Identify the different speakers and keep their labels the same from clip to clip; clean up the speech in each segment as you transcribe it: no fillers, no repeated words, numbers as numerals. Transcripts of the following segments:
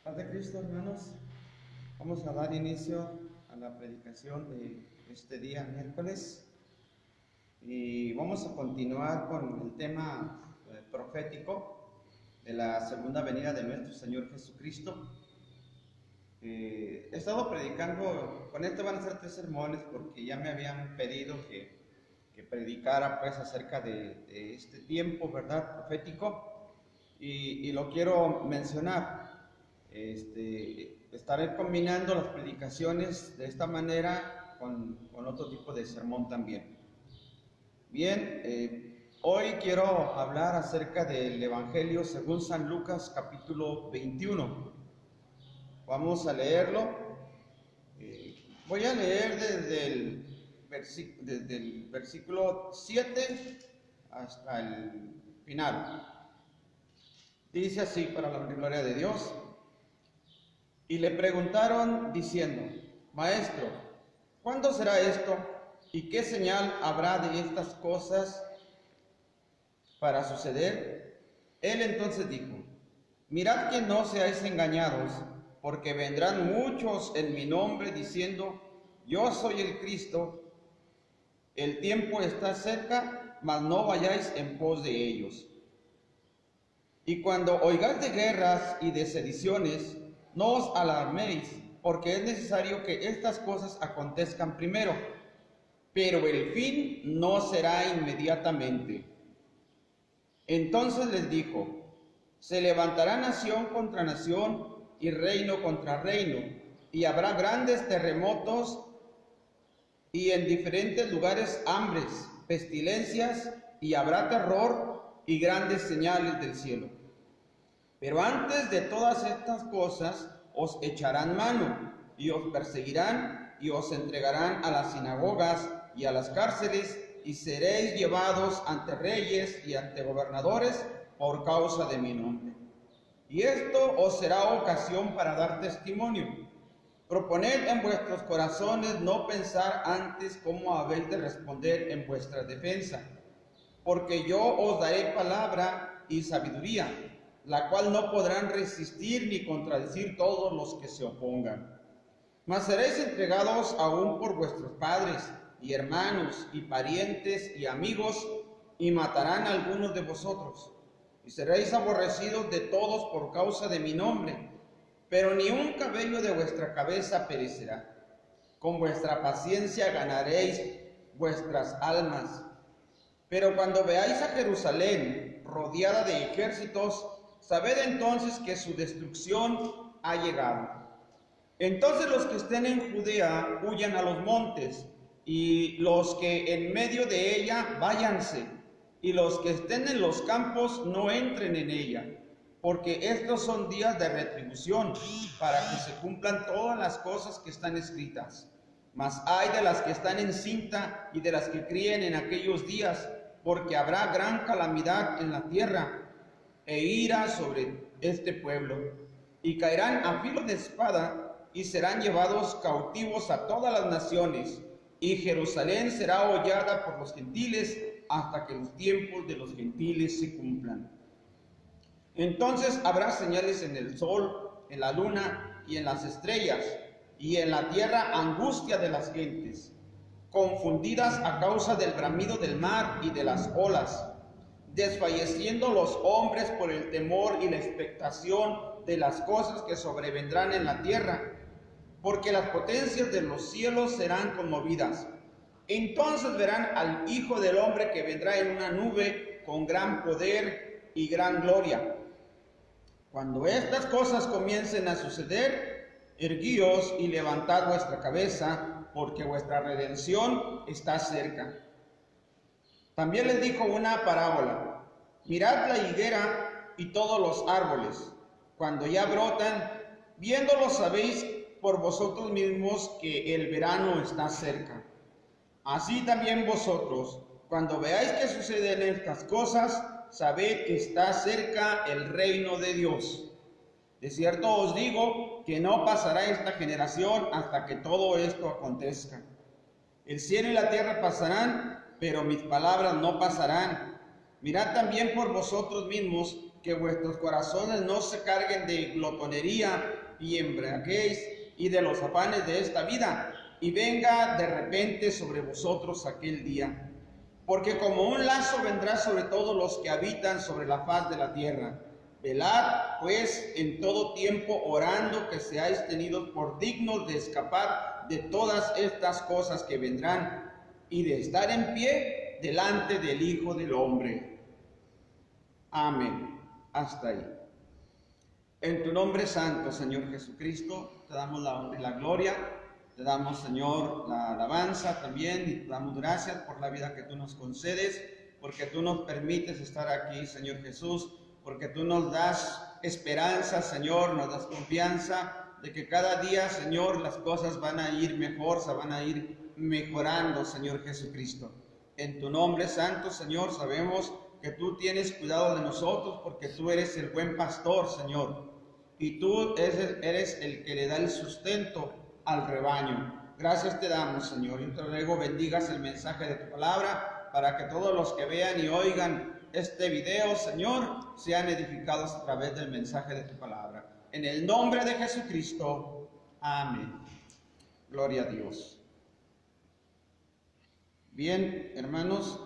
Speaker 1: Paz de Cristo, hermanos. Vamos a dar inicio a la predicación de este día, miércoles, y vamos a continuar con el tema profético de la segunda venida de nuestro Señor Jesucristo. He estado predicando, con este van a ser 3 sermones porque ya me habían pedido que predicara pues acerca de este tiempo, ¿verdad?, profético, y lo quiero mencionar. Estaré combinando las predicaciones de esta manera con otro tipo de sermón también. Bien, hoy quiero hablar acerca del Evangelio según San Lucas, capítulo 21. Vamos a leerlo. Voy a leer desde el versículo 7 hasta el final. Dice así, para la gloria de Dios. Y le preguntaron diciendo: Maestro, ¿cuándo será esto? ¿Y qué señal habrá de estas cosas para suceder? Él entonces dijo: Mirad que no seáis engañados, porque vendrán muchos en mi nombre diciendo: Yo soy el Cristo. El tiempo está cerca, mas no vayáis en pos de ellos. Y cuando oigáis de guerras y de sediciones, no os alarméis, porque es necesario que estas cosas acontezcan primero, pero el fin no será inmediatamente. Entonces les dijo: se levantará nación contra nación y reino contra reino, y habrá grandes terremotos y en diferentes lugares hambres, pestilencias, y habrá terror y grandes señales del cielo. Pero antes de todas estas cosas os echarán mano, y os perseguirán, y os entregarán a las sinagogas y a las cárceles, y seréis llevados ante reyes y ante gobernadores por causa de mi nombre. Y esto os será ocasión para dar testimonio. Proponed en vuestros corazones no pensar antes cómo habéis de responder en vuestra defensa, porque yo os daré palabra y sabiduría, la cual no podrán resistir ni contradecir todos los que se opongan. Mas seréis entregados aún por vuestros padres y hermanos y parientes y amigos, y matarán a algunos de vosotros, y seréis aborrecidos de todos por causa de mi nombre, pero ni un cabello de vuestra cabeza perecerá. Con vuestra paciencia ganaréis vuestras almas. Pero cuando veáis a Jerusalén rodeada de ejércitos, sabed entonces que su destrucción ha llegado. Entonces los que estén en Judea huyan a los montes, y los que en medio de ella váyanse, y los que estén en los campos no entren en ella, porque estos son días de retribución, para que se cumplan todas las cosas que están escritas. Mas ay de las que están encinta y de las que críen en aquellos días, porque habrá gran calamidad en la tierra e ira sobre este pueblo, y caerán a filo de espada y serán llevados cautivos a todas las naciones, y Jerusalén será hollada por los gentiles hasta que los tiempos de los gentiles se cumplan. Entonces habrá señales en el sol, en la luna y en las estrellas, y en la tierra angustia de las gentes, confundidas a causa del bramido del mar y de las olas, desfalleciendo los hombres por el temor y la expectación de las cosas que sobrevendrán en la tierra, porque las potencias de los cielos serán conmovidas. Entonces verán al Hijo del Hombre que vendrá en una nube con gran poder y gran gloria. Cuando estas cosas comiencen a suceder, erguíos y levantad vuestra cabeza, porque vuestra redención está cerca. También les dijo una parábola: mirad la higuera y todos los árboles, cuando ya brotan, viéndolos sabéis por vosotros mismos que el verano está cerca. Así también vosotros, cuando veáis que suceden estas cosas, sabed que está cerca el reino de Dios. De cierto os digo que no pasará esta generación hasta que todo esto acontezca. El cielo y la tierra pasarán, pero mis palabras no pasarán. Mirad también por vosotros mismos que vuestros corazones no se carguen de glotonería y embriaguez y de los afanes de esta vida, y venga de repente sobre vosotros aquel día. Porque como un lazo vendrá sobre todos los que habitan sobre la faz de la tierra. Velad, pues, en todo tiempo, orando que seáis tenidos por dignos de escapar de todas estas cosas que vendrán y de estar en pie delante del Hijo del Hombre. Amén. Hasta ahí. En tu nombre santo, Señor Jesucristo, te damos la honra y la gloria. Te damos, Señor, la alabanza también, y te damos gracias por la vida que tú nos concedes, porque tú nos permites estar aquí, Señor Jesús, porque tú nos das esperanza, Señor, nos das confianza de que cada día, Señor, las cosas van a ir mejor, se van a ir mejorando, Señor Jesucristo. En tu nombre santo, Señor, sabemos que tú tienes cuidado de nosotros, porque tú eres el buen pastor, Señor, y tú eres el que le da el sustento al rebaño. Gracias te damos, Señor, y te ruego bendigas el mensaje de tu palabra, para que todos los que vean y oigan este video, Señor, sean edificados a través del mensaje de tu palabra. En el nombre de Jesucristo, amén. Gloria a Dios. Bien, hermanos,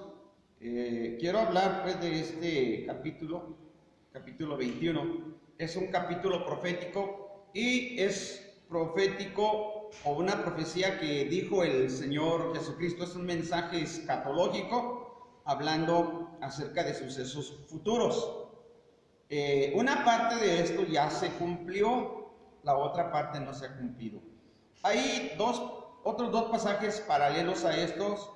Speaker 1: quiero hablar pues de este capítulo 21. Es un capítulo profético y es profético o una profecía que dijo el Señor Jesucristo. Es un mensaje escatológico hablando acerca de sucesos futuros. Una parte de esto ya se cumplió, la otra parte no se ha cumplido. Hay otros dos pasajes paralelos a estos.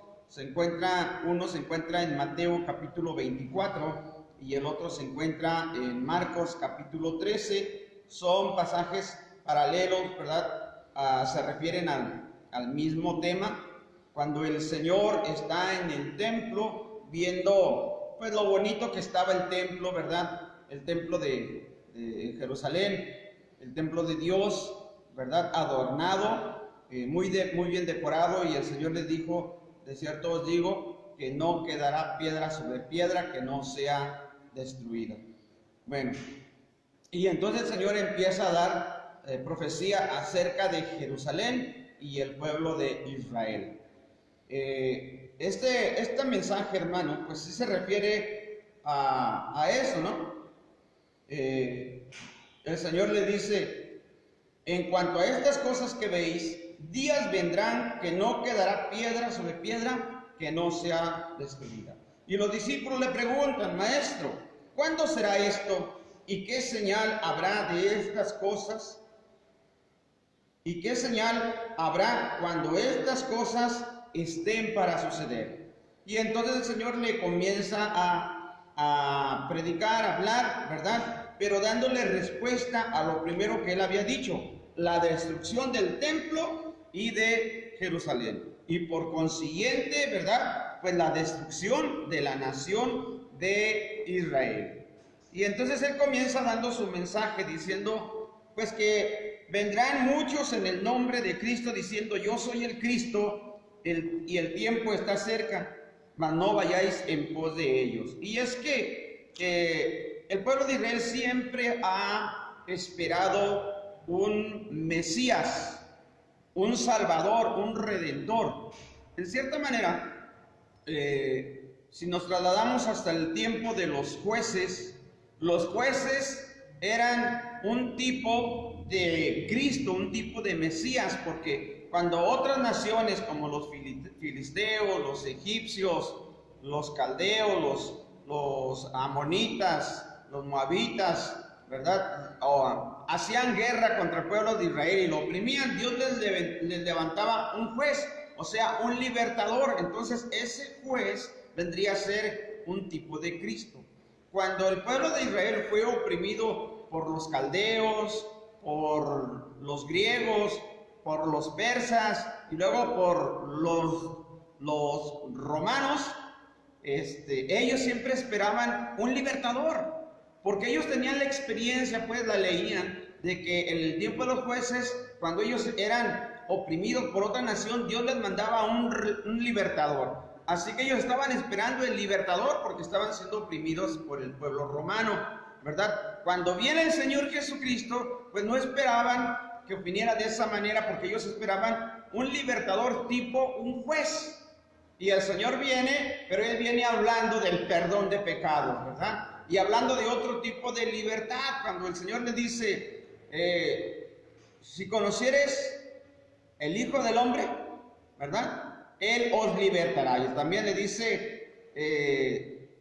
Speaker 1: Uno se encuentra en Mateo capítulo 24 y el otro se encuentra en Marcos capítulo 13. Son pasajes paralelos, ¿verdad? Se refieren al mismo tema. Cuando el Señor está en el templo viendo pues lo bonito que estaba el templo, ¿verdad? El templo de Jerusalén, el templo de Dios, ¿verdad? Adornado, muy bien decorado, y el Señor les dijo: de cierto os digo que no quedará piedra sobre piedra que no sea destruida. Bueno, y entonces el Señor empieza a dar profecía acerca de Jerusalén y el pueblo de Israel. Este mensaje, hermano, pues sí se refiere a eso, ¿no? El Señor le dice: en cuanto a estas cosas que veis, días vendrán que no quedará piedra sobre piedra que no sea destruida. Y los discípulos le preguntan: Maestro, ¿cuándo será esto? ¿Y qué señal habrá de estas cosas? ¿Y qué señal habrá cuando estas cosas estén para suceder? Y entonces el Señor le comienza a predicar, a hablar, ¿verdad? Pero dándole respuesta a lo primero que él había dicho: la destrucción del templo y de Jerusalén. Y por consiguiente, ¿verdad? Pues la destrucción de la nación de Israel. Y entonces él comienza dando su mensaje diciendo, pues que vendrán muchos en el nombre de Cristo diciendo: yo soy el Cristo, y el tiempo está cerca, mas no vayáis en pos de ellos. Y es que el pueblo de Israel siempre ha esperado un Mesías, un Salvador, un Redentor. En cierta manera, si nos trasladamos hasta el tiempo de los jueces eran un tipo de Cristo, un tipo de Mesías, porque cuando otras naciones como los filisteos, los egipcios, los caldeos, los amonitas, los moabitas, ¿verdad? Hacían guerra contra el pueblo de Israel y lo oprimían, Dios les levantaba un juez, o sea, un libertador. Entonces ese juez vendría a ser un tipo de Cristo. Cuando el pueblo de Israel fue oprimido por los caldeos, por los griegos, por los persas y luego por los romanos, ellos siempre esperaban un libertador, porque ellos tenían la experiencia, pues la leían, de que en el tiempo de los jueces, cuando ellos eran oprimidos por otra nación, Dios les mandaba un libertador. Así que ellos estaban esperando el libertador porque estaban siendo oprimidos por el pueblo romano, ¿verdad? Cuando viene el Señor Jesucristo, pues no esperaban que viniera de esa manera, porque ellos esperaban un libertador tipo un juez. Y el Señor viene, pero Él viene hablando del perdón de pecados, ¿verdad? Y hablando de otro tipo de libertad, cuando el Señor le dice, si conocieres el Hijo del Hombre, ¿verdad? Él os libertará. Y también le dice,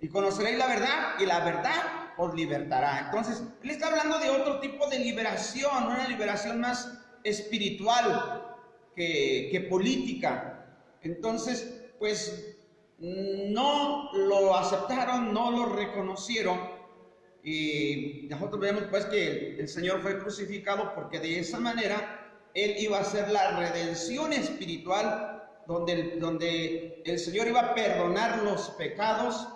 Speaker 1: y conoceréis la verdad, y la verdad os libertará. Entonces, Él está hablando de otro tipo de liberación, una liberación más espiritual que política. Entonces, pues no lo aceptaron, no lo reconocieron, y nosotros vemos pues que el Señor fue crucificado porque de esa manera Él iba a hacer la redención espiritual, donde el Señor iba a perdonar los pecados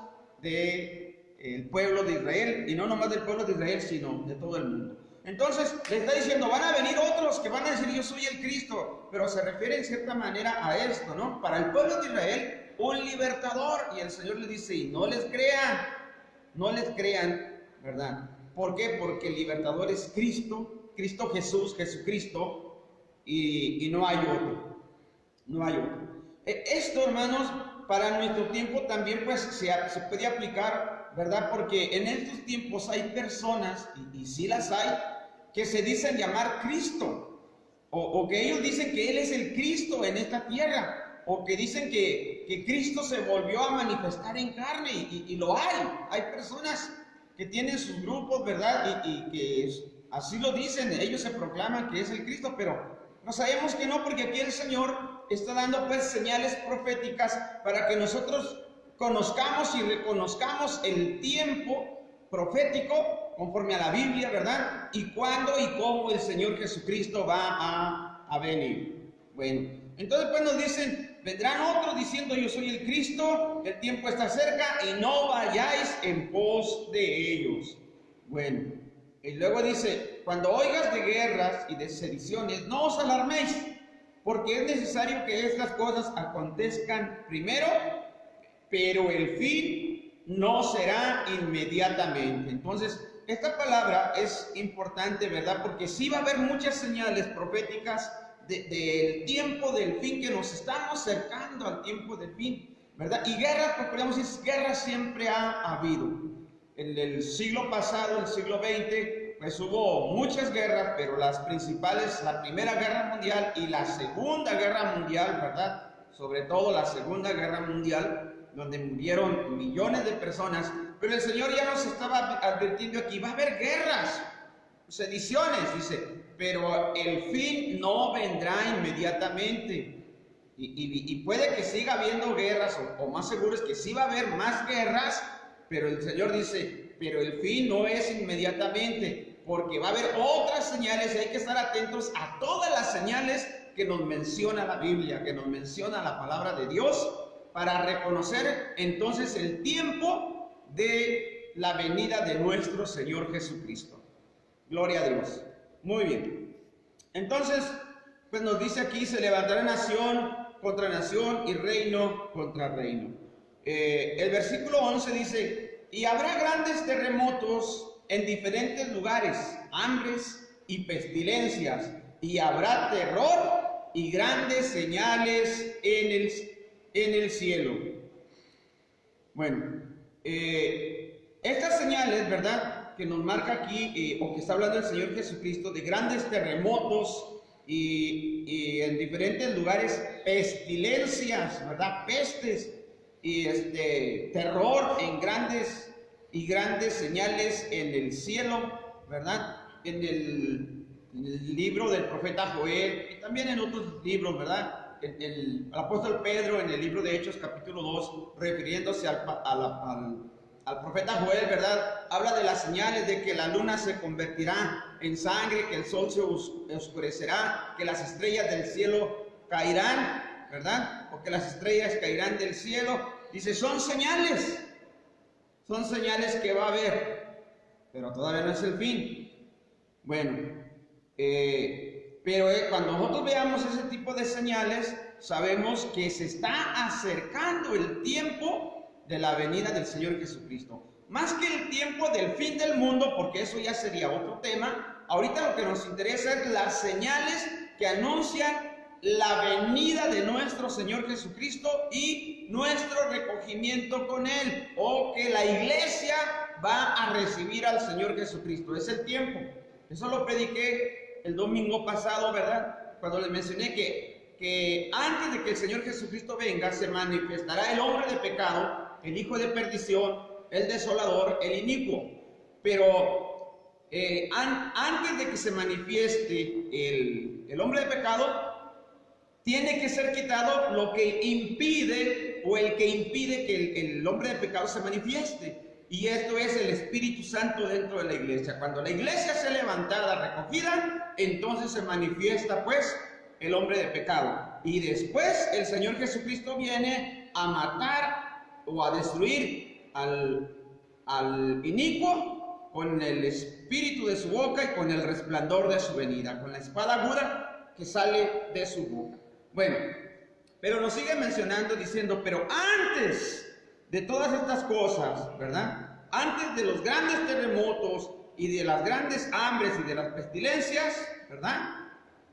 Speaker 1: del pueblo de Israel, y no nomás del pueblo de Israel, sino de todo el mundo. Entonces le está diciendo, van a venir otros que van a decir, yo soy el Cristo, pero se refiere en cierta manera a esto, ¿no? Para el pueblo de Israel, un libertador, y el Señor le dice, y no les crean, ¿verdad? ¿Por qué? Porque el libertador es Cristo, Cristo Jesús, Jesucristo, y no hay otro, no hay otro. Esto, hermanos, para nuestro tiempo también pues se puede aplicar, ¿verdad? Porque en estos tiempos hay personas, y sí las hay, que se dicen llamar Cristo, o que ellos dicen que Él es el Cristo en esta tierra, o que dicen que Cristo se volvió a manifestar en carne, y lo hay personas que tienen sus grupos, ¿verdad? Y que así lo dicen, ellos se proclaman que es el Cristo, pero no sabemos que no, porque aquí el Señor está dando pues señales proféticas para que nosotros conozcamos y reconozcamos el tiempo profético conforme a la Biblia, ¿verdad? Y cuándo y cómo el Señor Jesucristo va a venir. Bueno, entonces pues nos dicen, vendrán otros diciendo, yo soy el Cristo, el tiempo está cerca y no vayáis en pos de ellos. Bueno, y luego dice, cuando oigas de guerras y de sediciones, no os alarméis, porque es necesario que estas cosas acontezcan primero, pero el fin no será inmediatamente. Entonces, esta palabra es importante, ¿verdad? Porque sí va a haber muchas señales proféticas del tiempo del fin, que nos estamos acercando al tiempo del fin, ¿verdad? Y guerras, pues podemos decir, guerras siempre ha habido. En el siglo pasado, el siglo XX, pues hubo muchas guerras, pero las principales, la Primera Guerra Mundial y la Segunda Guerra Mundial, ¿verdad? Sobre todo la Segunda Guerra Mundial, donde murieron millones de personas. Pero el Señor ya nos estaba advirtiendo aquí, va a haber guerras, sediciones, dice, pero el fin no vendrá inmediatamente. Y puede que siga habiendo guerras, o más seguro es que sí va a haber más guerras, pero el Señor dice, pero el fin no es inmediatamente, porque va a haber otras señales y hay que estar atentos a todas las señales que nos menciona la Biblia, que nos menciona la palabra de Dios, para reconocer entonces el tiempo de la venida de nuestro Señor Jesucristo. Gloria a Dios. Muy bien. Entonces, pues nos dice aquí, se levantará nación contra nación y reino contra reino. El versículo 11 dice, y habrá grandes terremotos en diferentes lugares, hambres y pestilencias, y habrá terror y grandes señales en el cielo. Bueno, estas señales, ¿verdad?, que nos marca aquí, o que está hablando el Señor Jesucristo, de grandes terremotos y en diferentes lugares, pestilencias, ¿verdad?, pestes, y terror en grandes señales en el cielo, ¿verdad? En el libro del profeta Joel, y también en otros libros, ¿verdad? el apóstol Pedro en el libro de Hechos capítulo 2, refiriéndose al profeta Joel, ¿verdad? Habla de las señales de que la luna se convertirá en sangre, que el sol se oscurecerá, que las estrellas del cielo caerán, ¿verdad? O que las estrellas caerán del cielo. Dice, son señales que va a haber, pero todavía no es el fin. Bueno, pero cuando nosotros veamos ese tipo de señales, sabemos que se está acercando el tiempo de la venida del Señor Jesucristo. Más que el tiempo del fin del mundo, porque eso ya sería otro tema, ahorita lo que nos interesa es las señales que anuncian la venida de nuestro Señor Jesucristo y nuestro recogimiento con Él, o que la iglesia va a recibir al Señor Jesucristo. Es el tiempo. Eso lo prediqué el domingo pasado, ¿verdad? Cuando les mencioné que antes de que el Señor Jesucristo venga, se manifestará el hombre de pecado, el hijo de perdición, el desolador, el inicuo. Pero antes de que se manifieste el hombre de pecado, tiene que ser quitado lo que impide, o el que impide que el hombre de pecado se manifieste. Y esto es el Espíritu Santo dentro de la iglesia. Cuando la iglesia sea levantada, recogida, entonces se manifiesta pues el hombre de pecado. Y después el Señor Jesucristo viene a matar o a destruir al inicuo con el espíritu de su boca y con el resplandor de su venida, con la espada aguda que sale de su boca. Bueno, pero nos sigue mencionando diciendo, pero antes de todas estas cosas, ¿verdad? Antes de los grandes terremotos y de las grandes hambres y de las pestilencias, ¿verdad?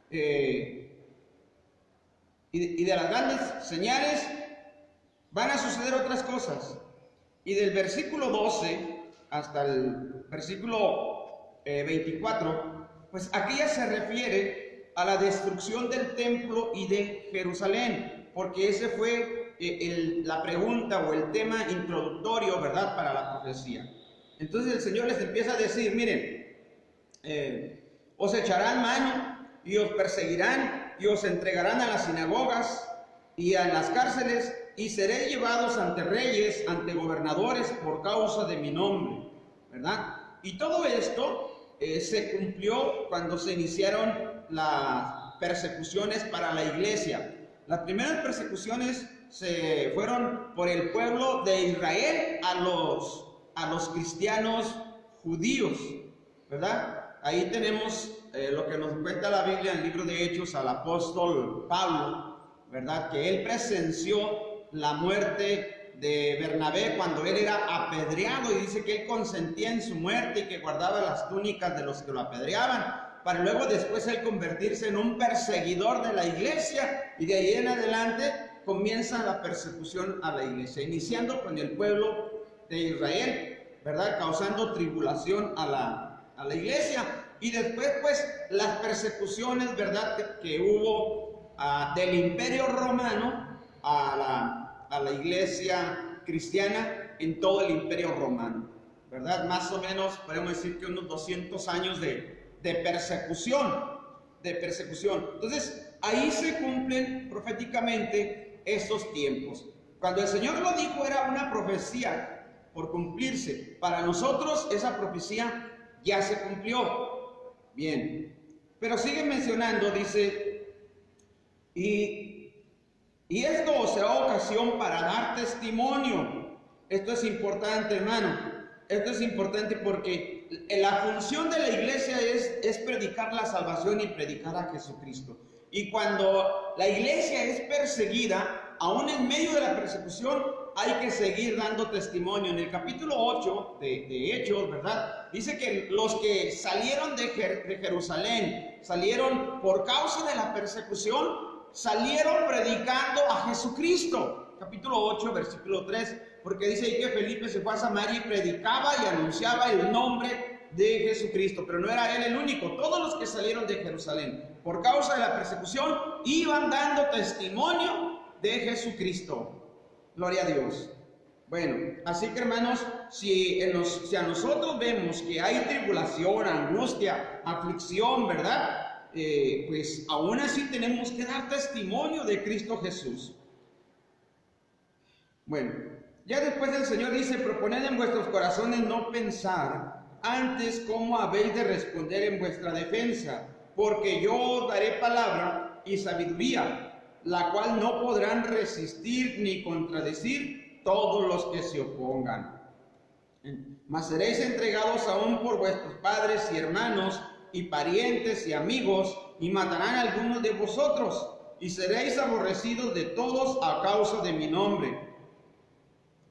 Speaker 1: Y de las grandes señales, van a suceder otras cosas. Y del versículo 12 hasta el versículo 24, pues aquí ya se refiere a la destrucción del templo y de Jerusalén, porque ese fue la pregunta o el tema introductorio, ¿verdad?, para la profecía. Entonces el Señor les empieza a decir, miren, os echarán mano y os perseguirán y os entregarán a las sinagogas y a las cárceles, y seréis llevados ante reyes, ante gobernadores por causa de mi nombre, ¿verdad? Y todo esto se cumplió cuando se iniciaron las persecuciones para la iglesia. Las primeras persecuciones se fueron por el pueblo de Israel a los cristianos judíos, ¿verdad? Ahí tenemos lo que nos cuenta la Biblia en el libro de Hechos al apóstol Pablo, ¿verdad? Que él presenció la muerte de Bernabé cuando él era apedreado, y dice que él consentía en su muerte y que guardaba las túnicas de los que lo apedreaban, para luego después él convertirse en un perseguidor de la iglesia, y de ahí en adelante comienza la persecución a la iglesia, iniciando con el pueblo de Israel, ¿verdad? Causando tribulación a la iglesia, y después pues las persecuciones, ¿verdad?, que hubo del Imperio Romano a la iglesia cristiana en todo el Imperio Romano, ¿verdad? Más o menos podemos decir que unos 200 años de persecución. Entonces ahí se cumplen proféticamente estos tiempos. Cuando el Señor lo dijo era una profecía por cumplirse. Para nosotros esa profecía ya se cumplió. Bien, pero sigue mencionando, dice, y esto será ocasión para dar testimonio. Esto es importante, hermano. Esto es importante porque la función de la iglesia es predicar la salvación y predicar a Jesucristo. Y cuando la iglesia es perseguida, aún en medio de la persecución, hay que seguir dando testimonio. En el capítulo 8 de Hechos, ¿verdad?, dice que los que salieron de Jerusalén, salieron por causa de la persecución, salieron predicando a Jesucristo. Capítulo 8, versículo 3, porque dice ahí que Felipe se fue a Samaria y predicaba y anunciaba el nombre de Jesucristo. Pero no era él el único. Todos los que salieron de Jerusalén por causa de la persecución iban dando testimonio de Jesucristo. Gloria a Dios. Bueno, así que hermanos, si a nosotros vemos que hay tribulación, angustia, aflicción, ¿verdad?, pues aún así tenemos que dar testimonio de Cristo Jesús. Bueno, ya después el Señor dice, proponed en vuestros corazones no pensar antes cómo habéis de responder en vuestra defensa, porque yo os daré palabra y sabiduría, la cual no podrán resistir ni contradecir todos los que se opongan. Mas seréis entregados aún por vuestros padres y hermanos y parientes y amigos, y matarán a algunos de vosotros, y seréis aborrecidos de todos a causa de mi nombre.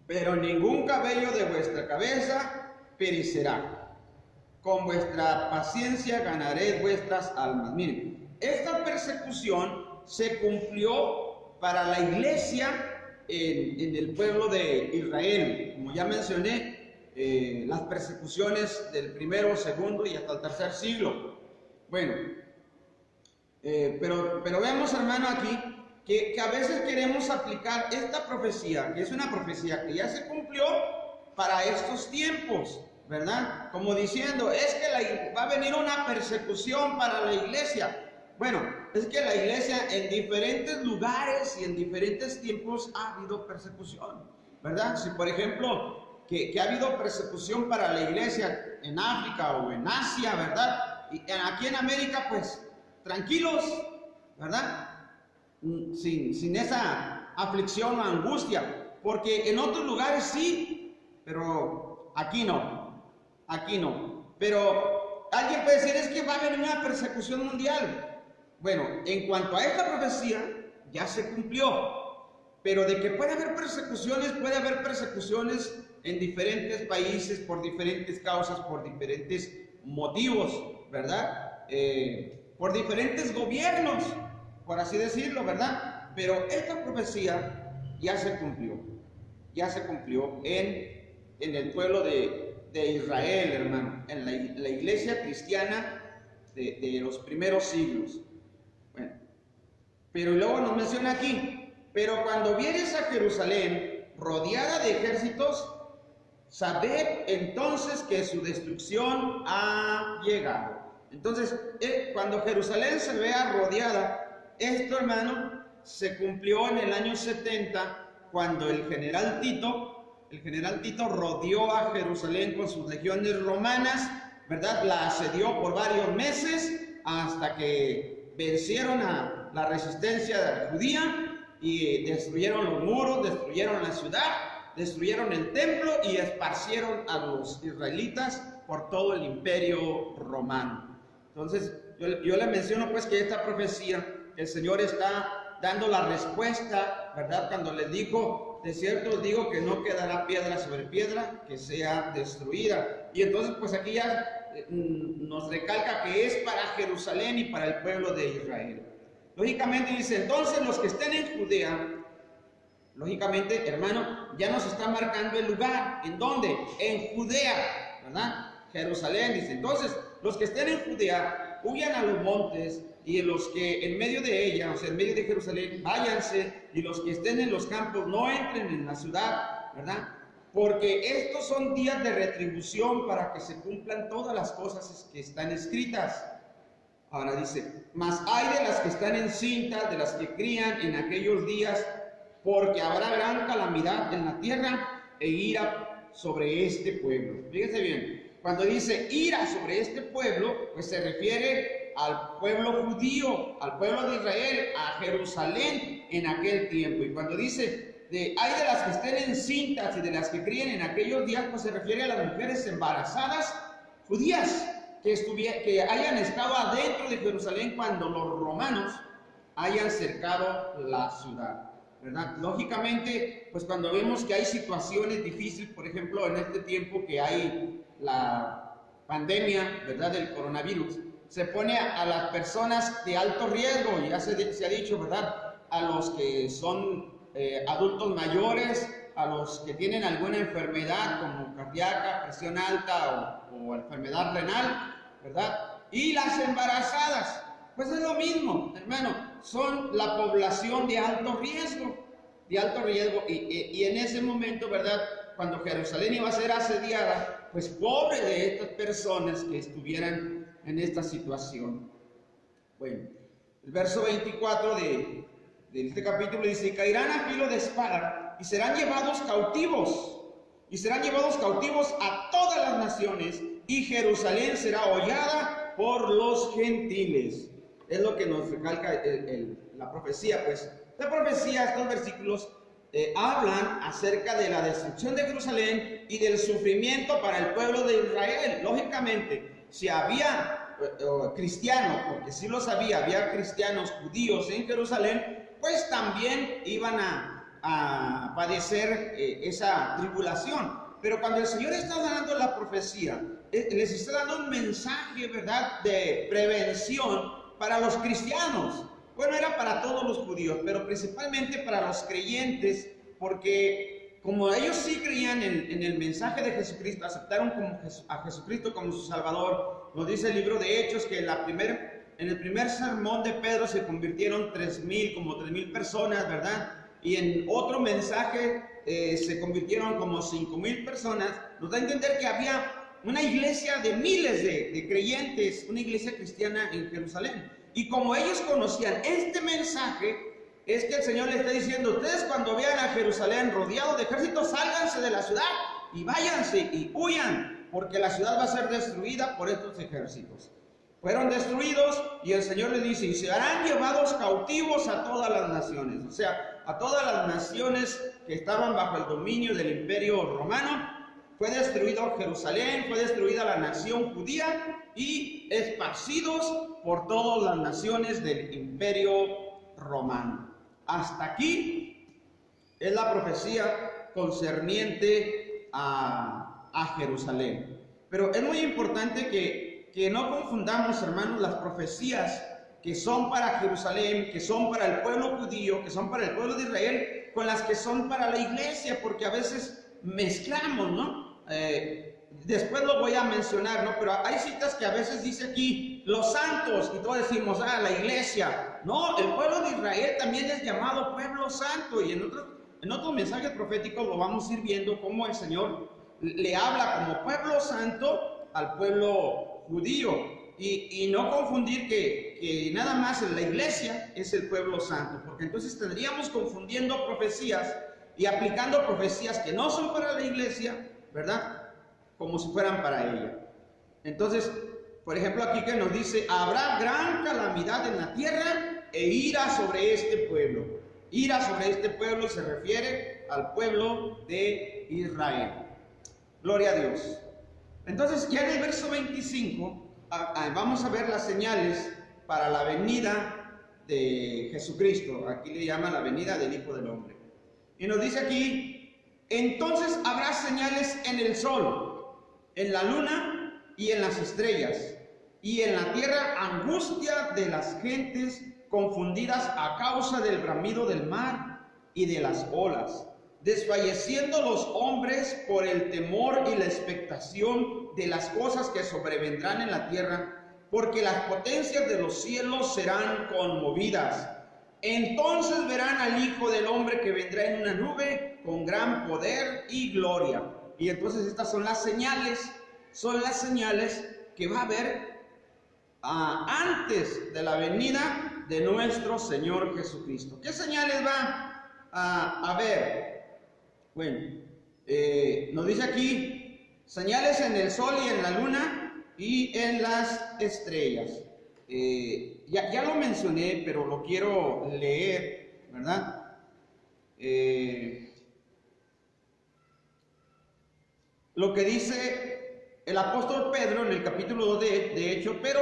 Speaker 1: Pero ningún cabello de vuestra cabeza perecerá. Con vuestra paciencia ganaréis vuestras almas. Miren, esta persecución se cumplió para la iglesia en el pueblo de Israel. Como ya mencioné, las persecuciones del primero, segundo y hasta el tercer siglo. Bueno, pero vemos, hermano, aquí que a veces queremos aplicar esta profecía, que es una profecía que ya se cumplió para estos tiempos, ¿verdad? Como diciendo, es que va a venir una persecución para la iglesia. Bueno, es que la iglesia en diferentes lugares y en diferentes tiempos ha habido persecución, ¿verdad? Si por ejemplo, que ha habido persecución para la iglesia en África o en Asia, ¿verdad? Y aquí en América, pues, tranquilos, ¿verdad? Sin esa aflicción o angustia, porque en otros lugares sí, pero aquí no, pero alguien puede decir, es que va a haber una persecución mundial. Bueno, en cuanto a esta profecía, ya se cumplió, pero de que puede haber persecuciones en diferentes países, por diferentes causas, por diferentes motivos, ¿verdad? Por diferentes gobiernos, por así decirlo, ¿verdad? Pero esta profecía ya se cumplió en el pueblo de Israel, hermano, en la iglesia cristiana de los primeros siglos. Bueno, pero luego nos menciona aquí, pero cuando vieres a Jerusalén rodeada de ejércitos, sabed entonces que su destrucción ha llegado. Entonces, cuando Jerusalén se vea rodeada, esto, hermano, se cumplió en el año 70, cuando el general Tito rodeó a Jerusalén con sus legiones romanas, ¿verdad? La asedió por varios meses hasta que vencieron a la resistencia judía y destruyeron los muros, destruyeron la ciudad, destruyeron el templo y esparcieron a los israelitas por todo el imperio romano. Entonces, yo le menciono pues que esta profecía, el Señor está dando la respuesta, ¿verdad? Cuando les dijo, de cierto os digo que no quedará piedra sobre piedra que sea destruida. Y entonces pues aquí ya nos recalca que es para Jerusalén y para el pueblo de Israel. Lógicamente dice, entonces los que estén en Judea, lógicamente, hermano, ya nos está marcando el lugar. ¿En dónde? En Judea, ¿verdad? Jerusalén dice, entonces los que estén en Judea, huyan a los montes, y los que en medio de ella, o sea, en medio de Jerusalén, váyanse, y los que estén en los campos no entren en la ciudad, ¿verdad? Porque estos son días de retribución para que se cumplan todas las cosas que están escritas. Ahora dice, mas hay de las que están encintas, de las que crían en aquellos días, porque habrá gran calamidad en la tierra e ira sobre este pueblo. Fíjense bien, cuando dice ira sobre este pueblo, pues se refiere al pueblo judío, al pueblo de Israel, a Jerusalén en aquel tiempo. Y cuando dice hay de las que estén encintas y de las que críen en aquellos días, pues se refiere a las mujeres embarazadas judías que hayan estado adentro de Jerusalén cuando los romanos hayan cercado la ciudad, ¿verdad? Lógicamente, pues cuando vemos que hay situaciones difíciles, por ejemplo, en este tiempo que hay la pandemia, ¿verdad?, del coronavirus, se pone a las personas de alto riesgo, ya se ha dicho, ¿verdad?, a los que son adultos mayores, a los que tienen alguna enfermedad como cardíaca, presión alta o enfermedad renal, ¿verdad? Y las embarazadas, pues es lo mismo, hermano, son la población de alto riesgo, y en ese momento, ¿verdad?, cuando Jerusalén iba a ser asediada, pues pobre de estas personas que estuvieran en esta situación. Bueno, el verso 24 de este capítulo dice: y caerán a filo de espada y serán llevados cautivos. Y serán llevados cautivos a todas las naciones, y Jerusalén será hollada por los gentiles. Es lo que nos recalca la profecía, pues. La profecía, estos versículos hablan acerca de la destrucción de Jerusalén y del sufrimiento para el pueblo de Israel. Lógicamente, si había cristianos, porque sí los había cristianos judíos en Jerusalén, pues también iban a padecer esa tribulación. Pero cuando el Señor está dando la profecía, les está dando un mensaje, ¿verdad?, de prevención para los cristianos. Bueno, era para todos los judíos, pero principalmente para los creyentes, porque como ellos sí creían en el mensaje de Jesucristo, aceptaron a Jesucristo como su Salvador. Nos dice el libro de Hechos que en el primer sermón de Pedro se convirtieron 3,000 personas, ¿verdad? Y en otro mensaje se convirtieron como 5,000 personas. Nos da a entender que había una iglesia de miles de creyentes, una iglesia cristiana en Jerusalén. Y como ellos conocían este mensaje, es que el Señor le está diciendo: ustedes cuando vean a Jerusalén rodeado de ejércitos, sálganse de la ciudad y váyanse y huyan, porque la ciudad va a ser destruida por estos ejércitos. Fueron destruidos y el Señor les dice: y serán llevados cautivos a todas las naciones. O sea, a todas las naciones que estaban bajo el dominio del imperio romano. Fue destruido Jerusalén, fue destruida la nación judía y esparcidos por todas las naciones del imperio romano. Hasta aquí es la profecía concerniente a Jerusalén. Pero es muy importante que no confundamos, hermanos, las profecías que son para Jerusalén, que son para el pueblo judío, que son para el pueblo de Israel, con las que son para la iglesia, porque a veces mezclamos, ¿no? Después lo voy a mencionar, ¿no? Pero hay citas que a veces dice aquí los santos, y todos decimos, la iglesia. No, el pueblo de Israel también es llamado pueblo santo, y en otros mensajes proféticos lo vamos a ir viendo cómo el Señor le habla como pueblo santo al pueblo judío. Y no confundir que nada más la iglesia es el pueblo santo, porque entonces tendríamos confundiendo profecías y aplicando profecías que no son para la iglesia, ¿verdad?, como si fueran para ella. Entonces, por ejemplo, aquí que nos dice: habrá gran calamidad en la tierra e ira sobre este pueblo. Ira sobre este pueblo se refiere al pueblo de Israel. Gloria a Dios. Entonces, ya en el verso 25 vamos a ver las señales para la venida de Jesucristo. Aquí le llaman la venida del Hijo del Hombre. Y nos dice aquí: entonces habrá señales en el sol, en la luna y en las estrellas, y en la tierra angustia de las gentes confundidas a causa del bramido del mar y de las olas, desfalleciendo los hombres por el temor y la expectación de las cosas que sobrevendrán en la tierra, porque las potencias de los cielos serán conmovidas. Entonces verán al Hijo del Hombre que vendrá en una nube con gran poder y gloria. Y entonces estas son las señales que va a haber antes de la venida de nuestro Señor Jesucristo. ¿Qué señales va a haber? Bueno, nos dice aquí: señales en el sol y en la luna y en las estrellas. Ya lo mencioné, pero lo quiero leer, ¿verdad? Lo que dice el apóstol Pedro en el capítulo 2 de Hechos, pero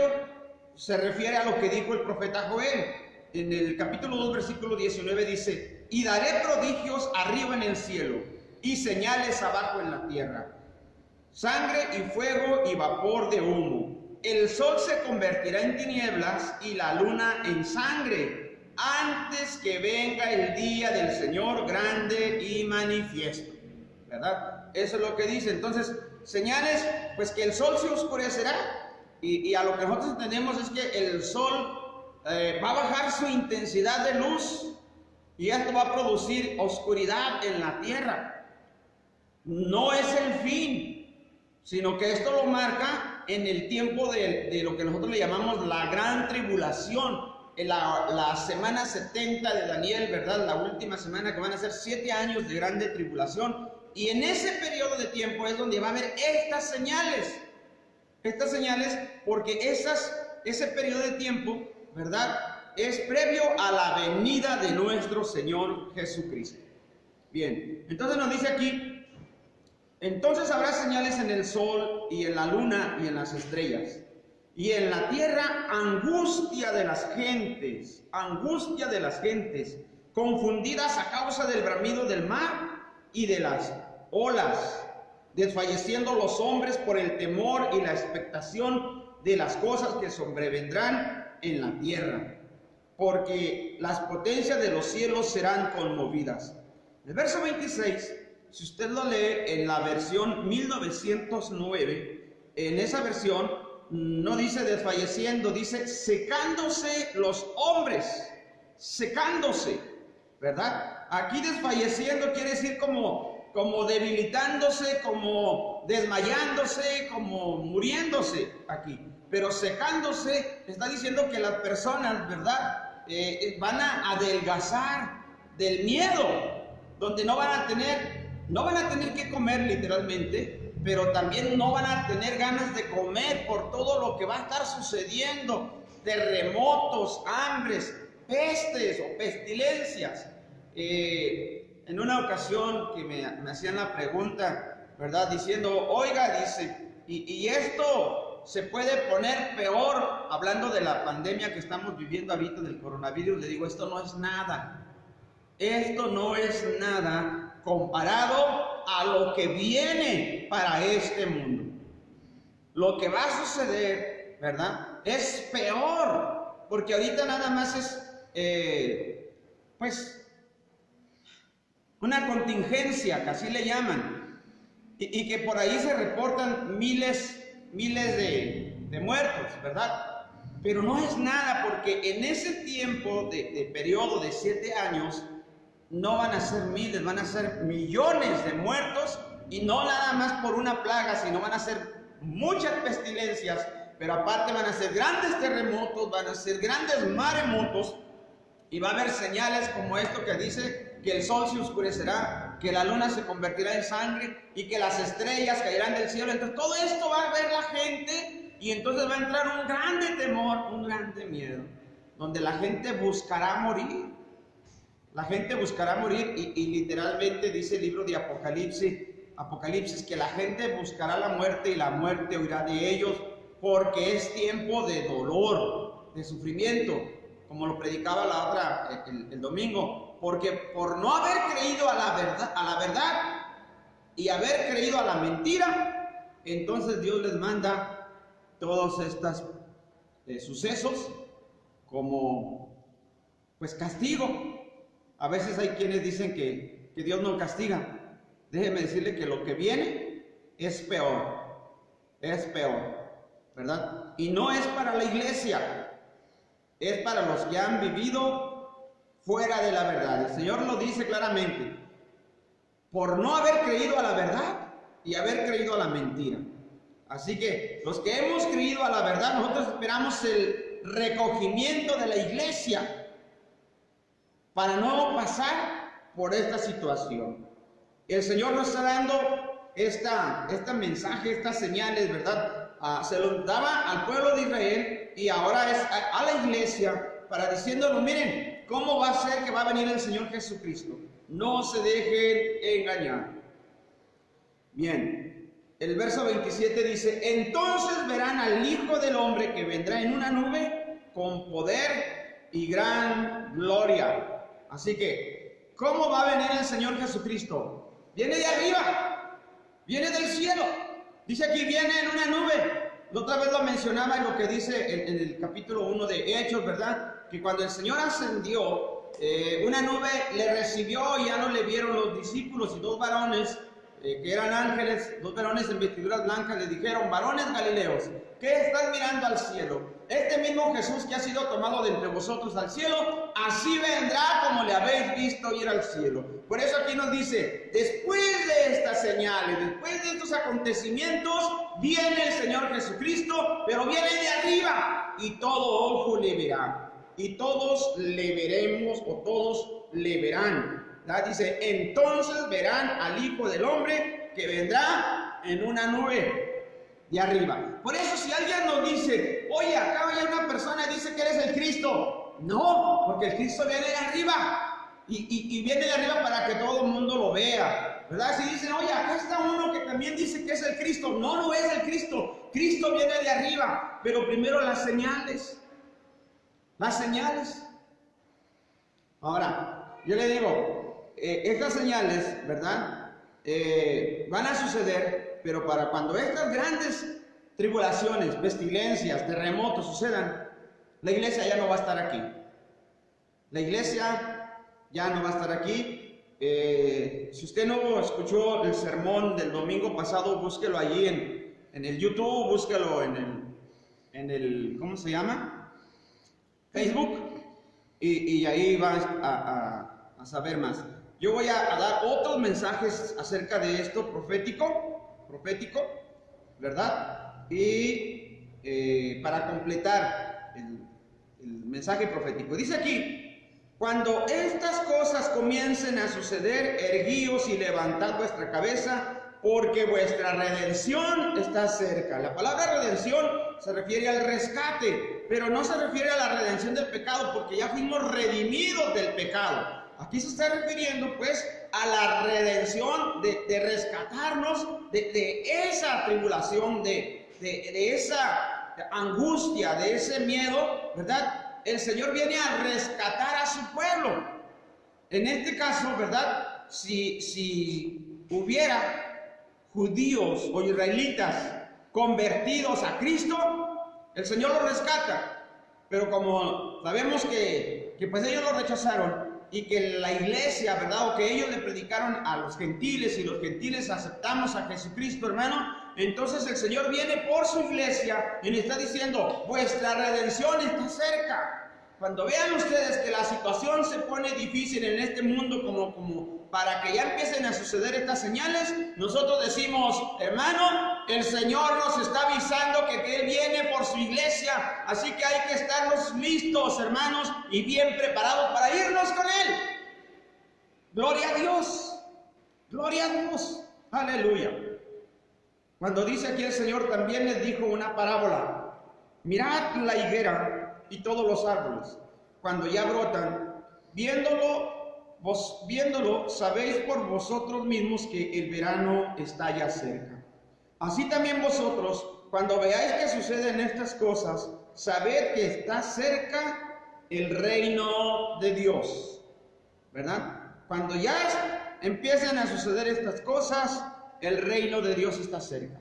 Speaker 1: se refiere a lo que dijo el profeta Joel. En el capítulo 2, versículo 19 dice: y daré prodigios arriba en el cielo y señales abajo en la tierra, sangre y fuego y vapor de humo. El sol se convertirá en tinieblas y la luna en sangre, antes que venga el día del Señor grande y manifiesto. ¿Verdad? Eso es lo que dice. Entonces, señales, pues que el sol se oscurecerá, y a lo que nosotros entendemos es que el sol va a bajar su intensidad de luz, y esto va a producir oscuridad en la tierra. No es el fin, sino que esto lo marca en el tiempo de lo que nosotros le llamamos la gran tribulación, en la semana 70 de Daniel, ¿verdad? La última semana, que van a ser 7 años de grande tribulación. Y en ese periodo de tiempo es donde va a haber estas señales, porque ese periodo de tiempo, ¿verdad?, es previo a la venida de nuestro Señor Jesucristo. Bien, entonces nos dice aquí: entonces habrá señales en el sol y en la luna y en las estrellas, y en la tierra angustia de las gentes, confundidas a causa del bramido del mar y de las olas, desfalleciendo los hombres por el temor y la expectación de las cosas que sobrevendrán en la tierra, porque las potencias de los cielos serán conmovidas. El verso 26, si usted lo lee en la versión 1909, en esa versión no dice desfalleciendo, dice secándose los hombres, secándose, ¿verdad? Aquí desfalleciendo quiere decir como debilitándose, como desmayándose, como muriéndose aquí. Pero secándose está diciendo que las personas, ¿verdad?, van a adelgazar del miedo, donde no van a tener que comer literalmente, pero también no van a tener ganas de comer por todo lo que va a estar sucediendo: terremotos, hambres, pestes o pestilencias. En una ocasión que me hacían la pregunta, ¿verdad?, diciendo: oiga, dice, y esto se puede poner peor, hablando de la pandemia que estamos viviendo ahorita del coronavirus. Le digo: esto no es nada comparado a lo que viene para este mundo. Lo que va a suceder, ¿verdad?, es peor, porque ahorita nada más es, pues, una contingencia, que así le llaman, y que por ahí se reportan miles de muertos, ¿verdad? Pero no es nada, porque en ese tiempo de periodo de 7 años, no van a ser miles, van a ser millones de muertos, y no nada más por una plaga, sino van a ser muchas pestilencias, pero aparte van a ser grandes terremotos, van a ser grandes maremotos, y va a haber señales como esto que dice que el sol se oscurecerá, que la luna se convertirá en sangre y que las estrellas caerán del cielo. Entonces todo esto va a ver la gente, y entonces va a entrar un grande temor, un grande miedo, donde la gente buscará morir. Y literalmente dice el libro de Apocalipsis, que la gente buscará la muerte y la muerte huirá de ellos, porque es tiempo de dolor, de sufrimiento, como lo predicaba el domingo, porque por no haber creído a la verdad y haber creído a la mentira, entonces Dios les manda todos estos sucesos como, pues, castigo. A veces hay quienes dicen que Dios no castiga. Déjeme decirle que lo que viene es peor, ¿verdad? Y no es para la iglesia, es para los que han vivido fuera de la verdad. El Señor lo dice claramente: por no haber creído a la verdad y haber creído a la mentira. Así que los que hemos creído a la verdad, nosotros esperamos el recogimiento de la iglesia para no pasar por esta situación. El Señor nos está dando este mensaje, estas señales, ¿verdad? Se los daba al pueblo de Israel, y ahora es a la iglesia, para diciéndonos: miren cómo va a ser que va a venir el Señor Jesucristo. No se dejen engañar. Bien, el verso 27 dice: entonces verán al Hijo del Hombre que vendrá en una nube con poder y gran gloria. Así que, ¿cómo va a venir el Señor Jesucristo? Viene de arriba, viene del cielo. Dice aquí: viene en una nube. La otra vez lo mencionaba en lo que dice en el capítulo 1 de Hechos, ¿verdad? Que cuando el Señor ascendió, una nube le recibió y ya no le vieron los discípulos, y 2 varones que eran ángeles, dos varones en vestiduras blancas, les dijeron: varones galileos, ¿qué están mirando al cielo? Este mismo Jesús que ha sido tomado de entre vosotros al cielo, así vendrá como le habéis visto ir al cielo. Por eso aquí nos dice: después de estas señales, después de estos acontecimientos, viene el Señor Jesucristo, pero viene de arriba, y todo ojo le verá, y todos le veremos, o todos le verán. Dice: entonces verán al Hijo del Hombre que vendrá en una nube de arriba. Por eso, si alguien nos dice: oye, acá hay una persona y dice que eres el Cristo, no, porque el Cristo viene de arriba, y viene de arriba para que todo el mundo lo vea, ¿verdad? Si dicen: oye, acá está uno que también dice que es el Cristo, no, no es el Cristo. Cristo viene de arriba, pero primero las señales. Ahora, yo le digo, estas señales, ¿verdad? Van a suceder, pero para cuando estas grandes tribulaciones, pestilencias, terremotos sucedan, la iglesia ya no va a estar aquí. La iglesia ya no va a estar aquí. Si usted no escuchó el sermón del domingo pasado, búsquelo allí en el YouTube, búsquelo en el ¿cómo se llama? Facebook, y ahí vas a saber más. Yo voy a dar otros mensajes acerca de esto profético, ¿verdad? Y para completar el mensaje profético, dice aquí: cuando estas cosas comiencen a suceder, erguíos y levantad vuestra cabeza, porque vuestra redención está cerca. La palabra redención se refiere al rescate, pero no se refiere a la redención del pecado, porque ya fuimos redimidos del pecado. Aquí se está refiriendo pues a la redención de rescatarnos de esa tribulación, de esa angustia, de ese miedo, ¿verdad? El Señor viene a rescatar a su pueblo. En este caso, ¿verdad? Si hubiera judíos o israelitas convertidos a Cristo, el Señor los rescata. Pero como sabemos que pues ellos lo rechazaron, y que la iglesia, ¿verdad? O que ellos le predicaron a los gentiles, y los gentiles aceptamos a Jesucristo, hermano, entonces el Señor viene por su iglesia y le está diciendo: vuestra redención está cerca. Cuando vean ustedes que la situación se pone difícil en este mundo, como para que ya empiecen a suceder estas señales, nosotros decimos: hermano, el Señor nos está avisando que Él viene por su iglesia, así que hay que estarnos listos, hermanos, y bien preparados para irnos con Él. Gloria a Dios, gloria a Dios, aleluya. Cuando dice aquí el Señor, también les dijo una parábola: mirad la higuera y todos los árboles, cuando ya brotan, viéndolo, sabéis por vosotros mismos que el verano está ya cerca. Así también vosotros, cuando veáis que suceden estas cosas, sabed que está cerca el reino de Dios, ¿verdad? Cuando ya empiecen a suceder estas cosas, el reino de Dios está cerca.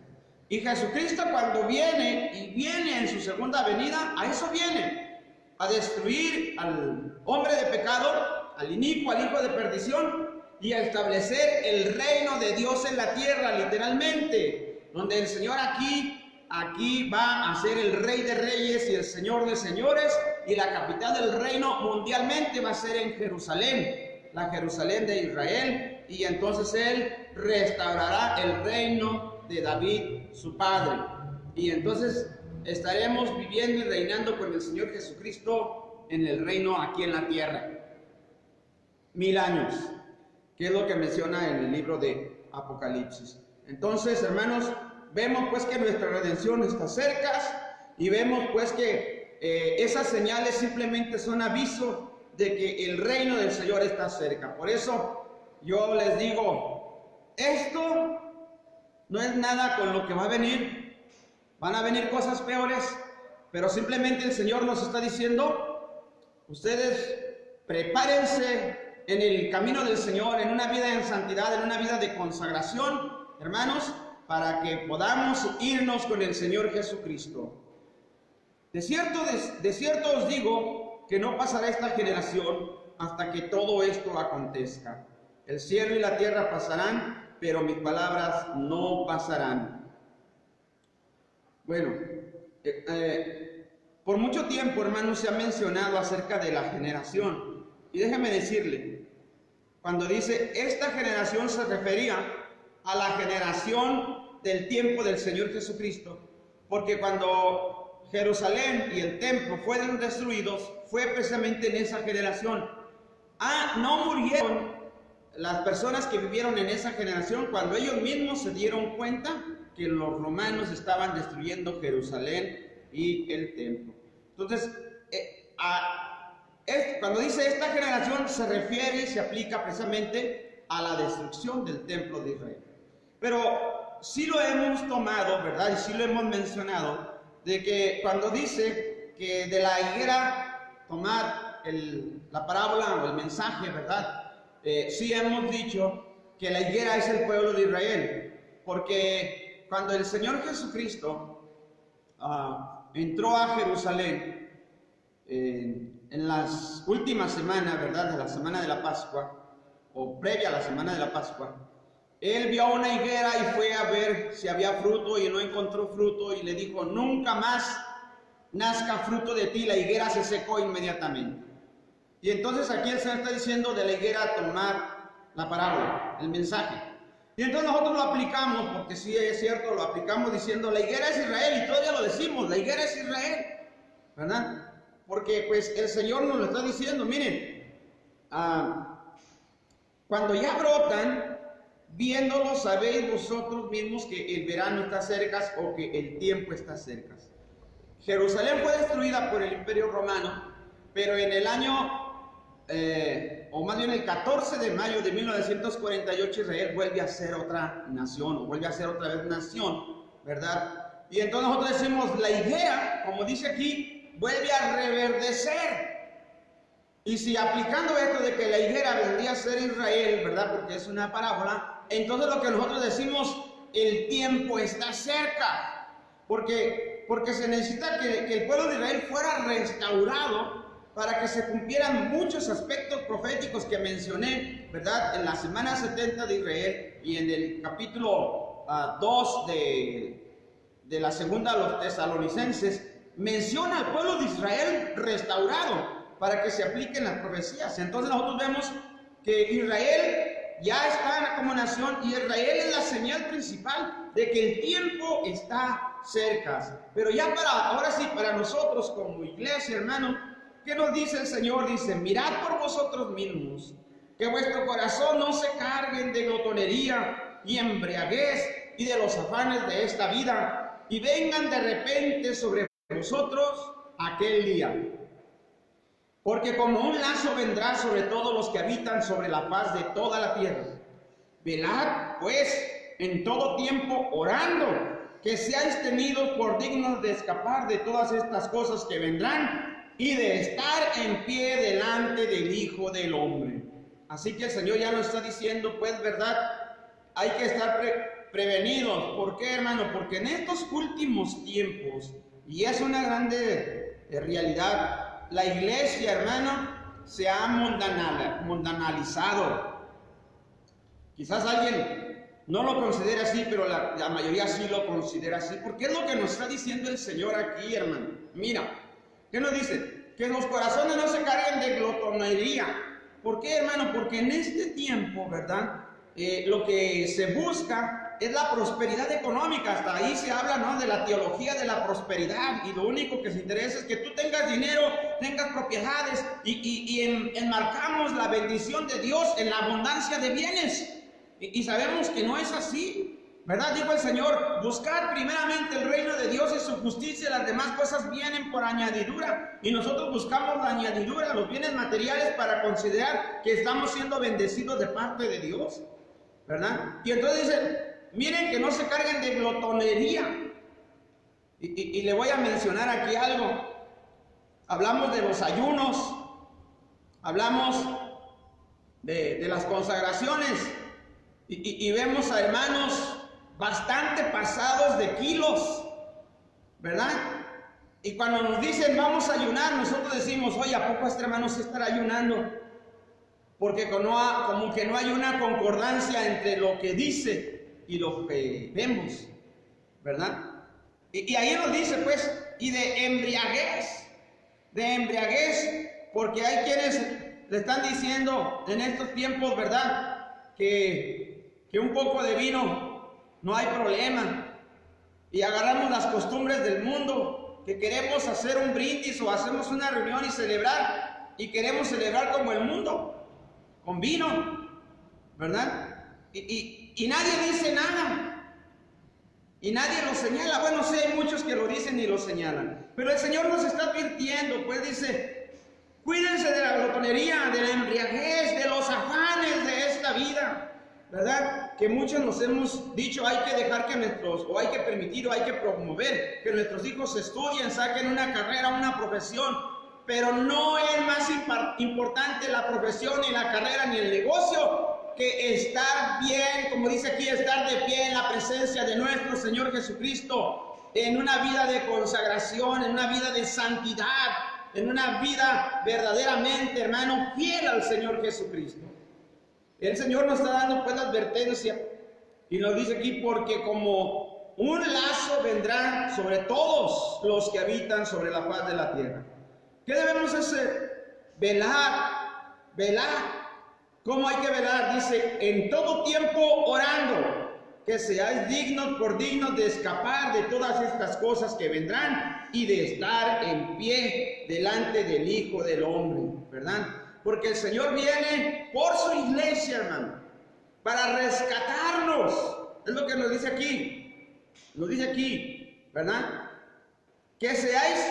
Speaker 1: Y Jesucristo, cuando viene, y viene en su segunda venida, a eso viene, a destruir al hombre de pecado, al inicuo, al hijo de perdición, y a establecer el reino de Dios en la tierra, literalmente, donde el Señor aquí va a ser el Rey de Reyes y el Señor de Señores, y la capital del reino mundialmente va a ser en Jerusalén, la Jerusalén de Israel, y entonces Él restaurará el reino de David, su padre, y entonces estaremos viviendo y reinando con el Señor Jesucristo en el reino aquí en la tierra. 1000 años, que es lo que menciona en el libro de Apocalipsis. Entonces, hermanos, vemos pues que nuestra redención está cerca, y vemos pues que esas señales simplemente son aviso de que el reino del Señor está cerca. Por eso yo les digo, esto no es nada con lo que va a venir. Van a venir cosas peores, pero simplemente el Señor nos está diciendo: ustedes prepárense en el camino del Señor, en una vida en santidad, en una vida de consagración, hermanos, para que podamos irnos con el Señor Jesucristo. De cierto os digo que no pasará esta generación hasta que todo esto acontezca. El cielo y la tierra pasarán, pero mis palabras no pasarán. Bueno, por mucho tiempo, hermanos, se ha mencionado acerca de la generación. Y déjeme decirle, cuando dice esta generación, se refería a la generación del tiempo del Señor Jesucristo, porque cuando Jerusalén y el templo fueron destruidos, fue precisamente en esa generación. No murieron las personas que vivieron en esa generación cuando ellos mismos se dieron cuenta que los romanos estaban destruyendo Jerusalén y el templo. Entonces, cuando dice esta generación, se refiere y se aplica precisamente a la destrucción del templo de Israel. Pero sí lo hemos tomado, ¿verdad? Y sí lo hemos mencionado, de que cuando dice que de la higuera tomar la parábola o el mensaje, ¿verdad? Sí hemos dicho que la higuera es el pueblo de Israel, porque cuando el Señor Jesucristo entró a Jerusalén en las últimas semanas, ¿verdad? De la semana de la Pascua, o previa a la semana de la Pascua, Él vio una higuera y fue a ver si había fruto y no encontró fruto y le dijo, nunca más nazca fruto de ti. La higuera se secó inmediatamente. Y entonces aquí el Señor está diciendo de la higuera tomar la parábola, el mensaje. Y entonces nosotros lo aplicamos, porque sí es cierto, lo aplicamos diciendo la higuera es Israel, y todavía lo decimos, la higuera es Israel, ¿verdad? Porque pues el Señor nos lo está diciendo, miren, cuando ya brotan, viéndolo sabéis vosotros mismos que el verano está cerca o que el tiempo está cerca. Jerusalén fue destruida por el Imperio Romano, pero en el año, o más bien el 14 de mayo de 1948, Israel vuelve a ser otra nación, o vuelve a ser otra vez nación, ¿verdad? Y entonces nosotros decimos, la higuera, como dice aquí, vuelve a reverdecer. Y si aplicando esto de que la higuera vendría a ser Israel, ¿verdad? Porque es una parábola, entonces lo que nosotros decimos, el tiempo está cerca. Porque se necesita que el pueblo de Israel fuera restaurado para que se cumplieran muchos aspectos proféticos que mencioné, ¿verdad? En la semana 70 de Israel y en el capítulo 2 de la segunda a los tesalonicenses, menciona al pueblo de Israel restaurado para que se apliquen las profecías. Entonces nosotros vemos que Israel ya está como nación y Israel es la señal principal de que el tiempo está cerca. Pero ya ahora sí, para nosotros como iglesia, hermano, ¿qué nos dice el Señor? Dice, mirad por vosotros mismos, que vuestro corazón no se carguen de glotonería y embriaguez y de los afanes de esta vida, y vengan de repente sobre vosotros aquel día. Porque como un lazo vendrá sobre todos los que habitan sobre la faz de toda la tierra. Velad, pues, en todo tiempo orando, que seáis tenidos por dignos de escapar de todas estas cosas que vendrán y de estar en pie delante del Hijo del Hombre. Así que el Señor ya nos está diciendo, pues, ¿verdad? Hay que estar prevenidos. ¿Por qué, hermano? Porque en estos últimos tiempos, y es una grande realidad, la iglesia, hermano, se ha mundanalizado. Quizás alguien no lo considera así, pero la mayoría sí lo considera así. Porque es lo que nos está diciendo el Señor aquí, hermano. Mira, ¿qué nos dice? Que los corazones no se carguen de glotonería. ¿Por qué, hermano? Porque en este tiempo, ¿verdad? Lo que se busca es la prosperidad económica. Hasta ahí se habla, ¿no?, de la teología de la prosperidad, y lo único que se interesa es que tú tengas dinero, tengas propiedades, y enmarcamos la bendición de Dios en la abundancia de bienes, y sabemos que no es así, ¿verdad? Dijo el Señor, buscad primeramente el reino de Dios y su justicia, y las demás cosas vienen por añadidura. Y nosotros buscamos la añadidura, los bienes materiales, para considerar que estamos siendo bendecidos de parte de Dios, ¿verdad? Y entonces dice, miren que no se carguen de glotonería. Y le voy a mencionar aquí algo. Hablamos de los ayunos, hablamos de las consagraciones, y vemos a hermanos bastante pasados de kilos, ¿verdad? Y cuando nos dicen vamos a ayunar, nosotros decimos, oye, ¿a poco este hermano se estará ayunando? porque como que no hay una concordancia entre lo que dice y lo que vemos, ¿verdad? Y ahí nos dice, pues, y de embriaguez, porque hay quienes le están diciendo en estos tiempos, ¿verdad? Que un poco de vino no hay problema, y agarramos las costumbres del mundo, que queremos hacer un brindis o hacemos una reunión y celebrar, y queremos celebrar como el mundo, con vino, ¿verdad? Y nadie dice nada. Y nadie lo señala. Bueno, sí hay muchos que lo dicen y lo señalan. Pero el Señor nos está advirtiendo, pues dice, cuídense de la glotonería, de la embriaguez, de los afanes de esta vida, ¿verdad? Que muchos nos hemos dicho, hay que dejar que o hay que permitir, o hay que promover que nuestros hijos estudien, saquen una carrera, una profesión. Pero no es más importante la profesión, ni la carrera, ni el negocio, que estar bien, como dice aquí, estar de pie en la presencia de nuestro Señor Jesucristo, en una vida de consagración, en una vida de santidad, en una vida verdaderamente, hermano, fiel al Señor Jesucristo. El Señor nos está dando pues la advertencia y nos dice aquí, porque como un lazo vendrá sobre todos los que habitan sobre la faz de la tierra. ¿Qué debemos hacer? Velar. ¿Cómo hay que velar? Dice, en todo tiempo orando, que seáis dignos de escapar de todas estas cosas que vendrán y de estar en pie delante del Hijo del Hombre, ¿verdad? Porque el Señor viene por su iglesia, hermano, para rescatarnos. Es lo que nos dice aquí, ¿verdad? Que seáis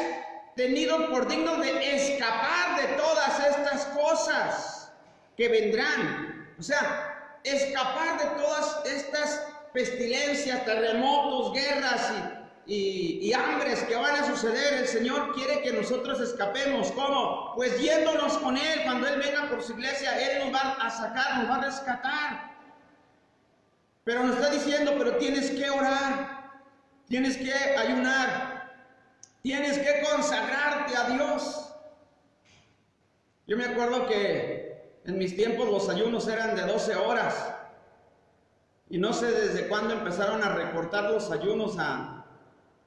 Speaker 1: tenidos por dignos de escapar de todas estas cosas que vendrán. O sea, escapar de todas estas pestilencias, terremotos, guerras y hambres que van a suceder. El Señor quiere que nosotros escapemos. ¿Cómo? Pues yéndonos con Él. Cuando Él venga por su iglesia, Él nos va a sacar, nos va a rescatar. Pero nos está diciendo, pero tienes que orar, tienes que ayunar, tienes que consagrarte a Dios. Yo me acuerdo que en mis tiempos los ayunos eran de 12 horas. Y no sé desde cuándo empezaron a recortar los ayunos a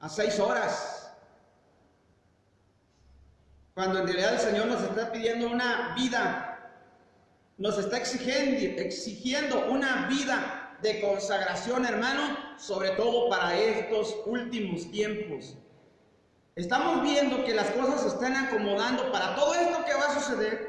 Speaker 1: 6 horas. Cuando en realidad el Señor nos está pidiendo una vida, nos está exigiendo una vida de consagración, hermano, sobre todo para estos últimos tiempos. Estamos viendo que las cosas se están acomodando para todo esto que va a suceder.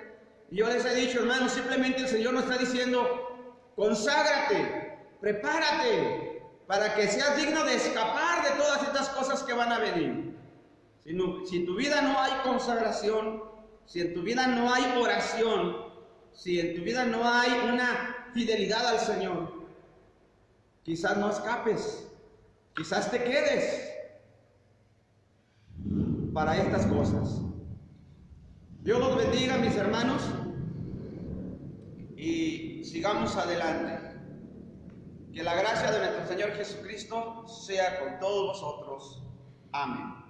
Speaker 1: Y yo les he dicho, hermanos, simplemente el Señor nos está diciendo, conságrate, prepárate, para que seas digno de escapar de todas estas cosas que van a venir. Si en tu vida no hay consagración, si en tu vida no hay oración, si en tu vida no hay una fidelidad al Señor, quizás no escapes, quizás te quedes para estas cosas. Dios los bendiga, mis hermanos, y sigamos adelante. Que la gracia de nuestro Señor Jesucristo sea con todos vosotros. Amén.